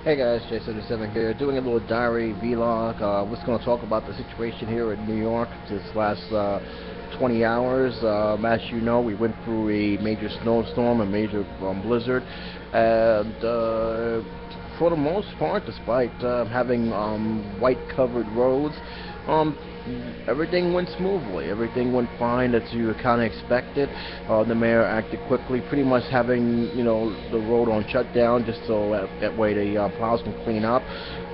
Hey guys, J77 here, doing a little diary vlog. We're going to talk about the situation here in New York this last 20 hours. As you know, we went through a major snowstorm, a major blizzard, and for the most part, despite having white covered roads, um, everything went smoothly. Everything went fine as you kind of expected. The mayor acted quickly, pretty much having the road on shutdown just so that way the plows can clean up.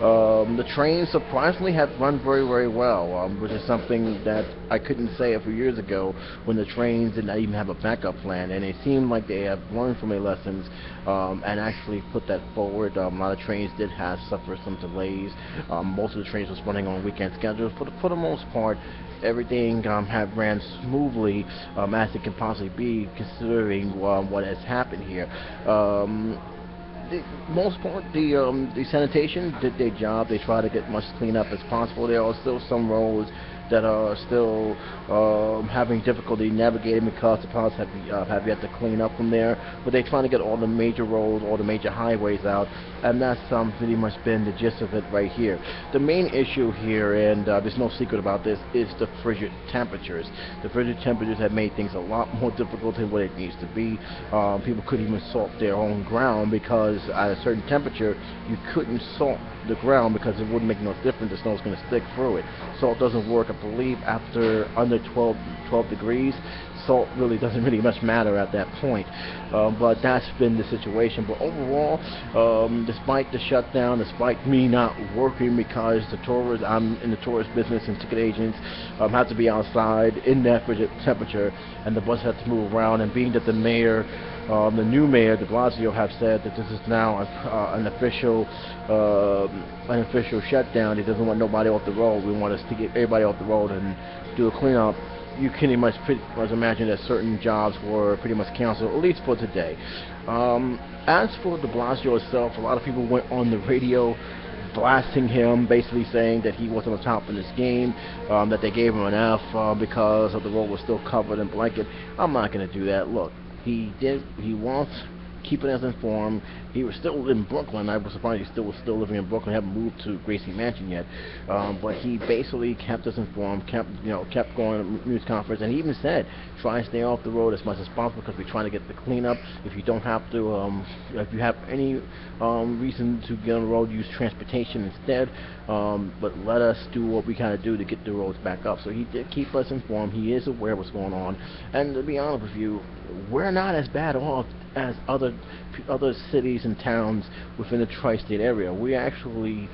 The trains surprisingly have run very, very well, which is something that I couldn't say a few years ago when the trains did not even have a backup plan, and it seemed like they have learned from their lessons and actually put that forward. A lot of trains did have suffered some delays. Most of the trains was running on weekend schedules. For the most part, everything have ran smoothly as it can possibly be, considering what has happened here. The most part, the sanitation did their job. They try to get much clean up as possible. There are still some roads that are still having difficulty navigating because the pilots have yet to clean up from there. But they're trying to get all the major roads, all the major highways out, and that's pretty much been the gist of it right here. The main issue here, and there's no secret about this, is the frigid temperatures. The frigid temperatures have made things a lot more difficult than what it needs to be. People couldn't even salt their own ground because at a certain temperature you couldn't salt the ground because it wouldn't make no difference. The snow's going to stick through it. Salt doesn't work, I believe, after under 12 degrees. Salt really doesn't really much matter at that point. But that's been the situation. But overall, despite the shutdown, despite me not working because I'm in the tourist business and ticket agents have to be outside in that frigid temperature, and the bus has to move around, and being that the mayor, the new mayor, de Blasio, have said that this is now an official shutdown. He doesn't want nobody off the road. We want us to get everybody off the road and do a cleanup. You can pretty much imagine that certain jobs were pretty much canceled, at least for today. As for de Blasio itself, a lot of people went on the radio blasting him, basically saying that he wasn't on top of this game, that they gave him an F because of the road was still covered in blanket. I'm not going to do that. Look, he wants keeping us informed. He was still in Brooklyn. I was surprised he was still living in Brooklyn. Haven't moved to Gracie Mansion yet. But he basically kept us informed, kept going to news conference, and he even said, try and stay off the road as much as possible because we're trying to get the cleanup. If you don't have to, if you have any reason to get on the road, use transportation instead. But let us do what we kind of do to get the roads back up. So he did keep us informed. He is aware of what's going on. And to be honest with you, we're not as bad off as other cities and towns within the tri-state area. We actually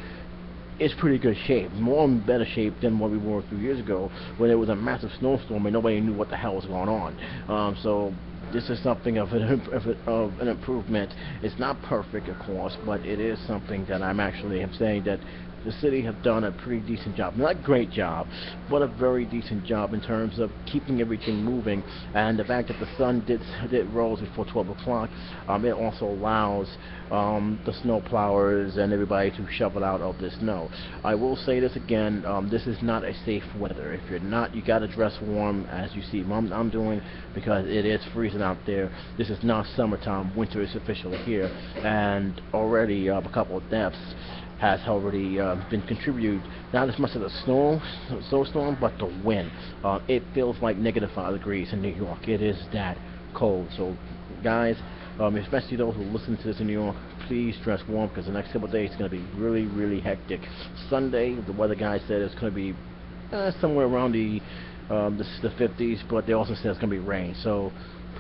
is pretty good shape, more in better shape than what we were a few years ago when there was a massive snowstorm and nobody knew what the hell was going on. So this is something of an improvement. It's not perfect, of course, but it is something that I'm saying that the city have done a pretty decent job. Not a great job, but a very decent job in terms of keeping everything moving. And the fact that the sun did rose before 12 o'clock, it also allows the snow plowers and everybody to shovel out of the snow. I will say this again, this is not a safe weather. If you're not, you got to dress warm, as you see I'm doing, because it is freezing out there. This is not summertime. Winter is officially here, and already a couple of deaths has already been contributed, not as much of the snowstorm, but the wind. It feels like -5 degrees in New York. It is that cold. So guys, especially those who listen to this in New York, please dress warm because the next couple of days is going to be really, really hectic. Sunday, the weather guy said it's going to be somewhere around the 50s, but they also said it's going to be rain. So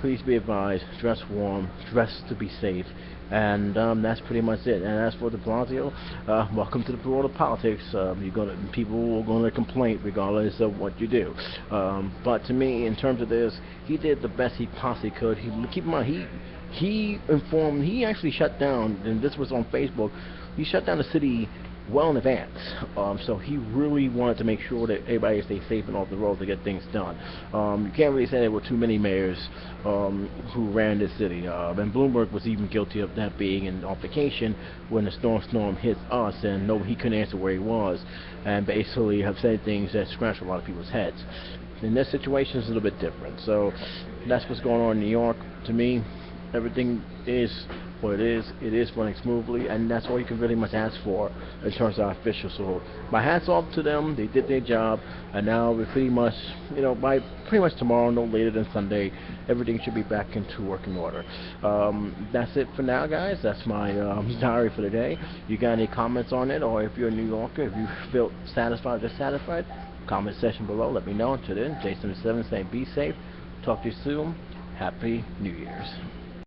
please be advised, dress warm, dress to be safe, and that's pretty much it. And as for de Blasio, welcome to the world of politics. People are gonna complain regardless of what you do. But to me, in terms of this, he did the best he possibly could. Keep in mind, he informed. He actually shut down, and this was on Facebook. He shut down the city well in advance. So he really wanted to make sure that everybody stayed safe and off the road to get things done. You can't really say there were too many mayors who ran this city. And Bloomberg was even guilty of that, being on vacation when the storm hit us, and he couldn't answer where he was, and basically have said things that scratched a lot of people's heads. In this situation, it's a little bit different. So that's what's going on in New York. To me, everything is But it is running smoothly, and that's all you can really much ask for in terms of our officials. So my hats off to them. They did their job, and now we're pretty much, by pretty much tomorrow, no later than Sunday, everything should be back into working order. That's it for now, guys. That's my diary for the day. You got any comments on it, or if you're a New Yorker, if you feel satisfied or dissatisfied, comment section below. Let me know. Until then, Jason7 saying be safe. Talk to you soon. Happy New Year's.